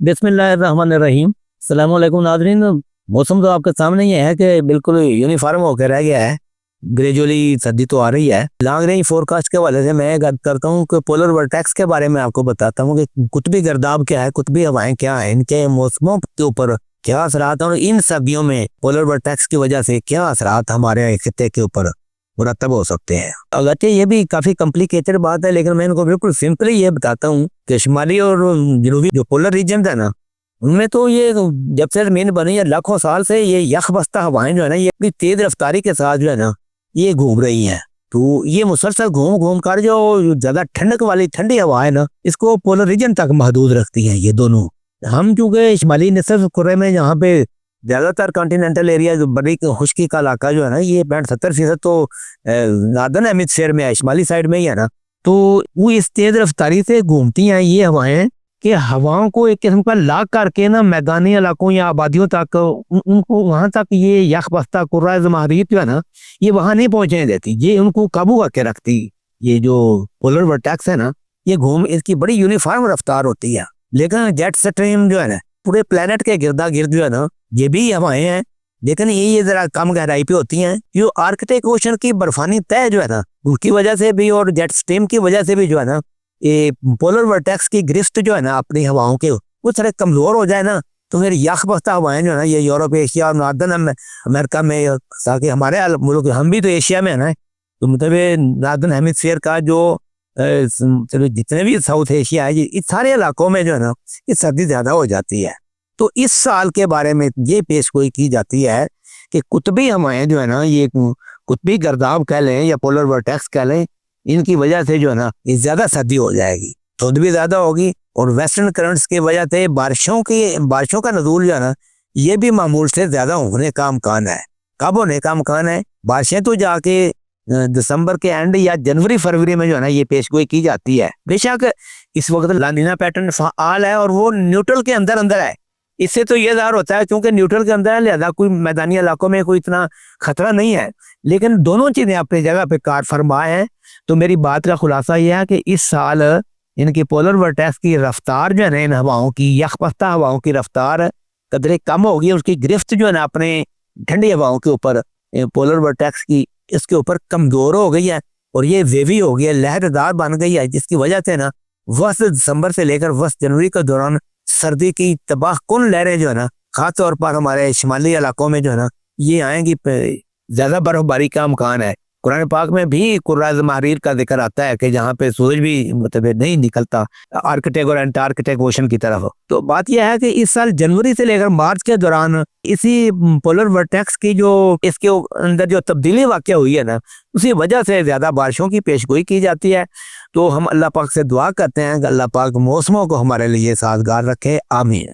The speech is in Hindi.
बिस्मिल्लाहिर्रहमानिर्रहीम। अस्सलाम वालेकुम नाज़रीन। मौसम तो आपके सामने ही है कि बिल्कुल यूनिफॉर्म होकर रह गया है। ग्रेजुअली सर्दी तो आ रही है। लॉन्ग रेंज फोरकास्ट के हवाले से मैं बात करता हूँ कि पोलर वर्टेक्स के बारे में आपको बताता हूँ कि कुतबी गर्दाब क्या है, कुतबी हवाएं क्या है, इनके मौसमों के ऊपर क्या असरात है और इन सर्दियों में पोलर वर्टेक्स की वजह से क्या असरात हमारे खित्ते के ऊपर मुरतब हो सकते हैं। अगरचे ये भी काफ़ी कॉम्प्लिकेटेड बात है, लेकिन मैं इनको बिल्कुल सिंपली ये बताता हूँ कि शुमाली और जनूबी जो पोलर रीजन है ना, उनमें तो ये जब से ज़मीन बनी है लाखों साल से ये यख बस्ता हवाएं जो है ना, ये अपनी तेज रफ्तारी के साथ जो है ना ये घूम रही हैं। तो ये मुसलसल घूम घूम कर जो ज़्यादा ठंडक वाली ठंडी हवा है ना, इसको पोलर रीजन तक महदूद रखती हैं ये दोनों। हम चूँकि शुमाली निसफ कुर्रे में यहाँ पे ज़्यादातर कॉन्टिनेंटल एरिया जो बड़ी खुश्की का इलाका जो है ना, ये 65-70% तो नार्दर्न हेमिस्फीयर में है, शुमाली साइड में ही है ना। तो वो इस तेज रफ्तारी से घूमती हैं ये हवाएं कि हवाओं को एक किस्म का लाक करके ना मैदानी इलाकों या आबादियों तक उनको वहाँ तक ये यख बस्ता कुर्रा ज़माहरीर जो है ना, ये वहाँ नहीं पहुँचने देती, ये उनको काबू करके रखती। ये जो पोलर वर्टेक्स है ना, ये इसकी बड़ी यूनिफॉर्म रफ्तार होती है। लेकिन जेट स्ट्रीम जो है ना, पूरे प्लेनेट के गिरदा गिर्द जो है ना, ये भी हवाएं हैं, लेकिन ये ज़रा कम गहराई पे होती हैं। जो आर्कटिक ओशन की बर्फानी तह जो है ना, उसकी वजह से भी और जेट स्ट्रीम की वजह से भी जो है ना, ये पोलर वर्टेक्स की गिरफ्त जो है ना अपनी हवाओं के, वो थोड़े कमज़ोर हो जाए ना, तो फिर यख बस्ता हवाएं जो है ना, ये यूरोप, एशिया और नार्दर्न अमेरिका में, ताकि हमारे मुल्क, हम भी तो एशिया में है ना, तो मतलब नार्दर्न हेमिस्फीयर का जो चलो जितने भी साउथ एशिया है, इस सारे इलाकों में जो है ना, ये सर्दी ज़्यादा हो जाती है। तो इस साल के बारे में ये पेशगोई की जाती है कि कुतबी हवाएं जो है ना, ये कुतबी गर्दाब कह लें या पोलर वर्टेक्स कह लें, इनकी वजह से जो है ना ये ज़्यादा सर्दी हो जाएगी, धुंध भी ज़्यादा होगी और वेस्टर्न करंट्स की वजह से बारिशों का नज़ूल जो है ना, ये भी मामूल से ज़्यादा होने का अमकान है। कब होने का अमकान है? बारिशें तो जाके दिसंबर के एंड या जनवरी फरवरी में जो है ना ये पेशगोई की जाती है। बेशक इस वक्त लानिना पैटर्न फ़ाल है और वो न्यूट्रल के अंदर अंदर है। इससे तो ये ज़ाहिर होता है क्योंकि न्यूट्रल के अंदर है, लिहाजा कोई मैदानी इलाकों में कोई इतना खतरा नहीं है, लेकिन दोनों चीज़ें अपनी जगह पे कार फरमा हैं। तो मेरी बात का खुलासा यह है कि इस साल इनकी पोलर वर्टेक्स की रफ्तार जो है ना, इन हवाओं की यखपस्ता हवाओं की रफ्तार कदरे कम होगी, उसकी गिरफ्त जो है ना अपने ठंडी हवाओं के ऊपर, पोलर वर्टेक्स की, इसके ऊपर कमज़ोर हो गई है और ये वेवी हो गई है, लहरदार बन गई है, जिसकी वजह से ना वस्त दिसंबर से लेकर वस्त जनवरी के दौरान सर्दी की तबाहकुन लहरें जो है ना, ख़ास तौर पर हमारे शुमाली इलाकों में जो है ना ये आएंगी। ज़्यादा बर्फबारी का अमकान है। कुरान पाक में भी कुर्रा ज़माहरीर का जिक्र आता है कि जहाँ पे सूरज भी मतलब नहीं निकलता आर्कटिक और एंटार्कटिक ओशन की तरफ। तो बात यह है कि इस साल जनवरी से लेकर मार्च के दौरान इसी पोलर वर्टेक्स की जो इसके अंदर जो तब्दीली वाक़या हुई है ना, उसी वजह से ज़्यादा बारिशों की पेशगोई की जाती है। तो हम अल्लाह पाक से दुआ करते हैं कि अल्लाह पाक मौसमों को हमारे लिए साजगार रखे। आमीन।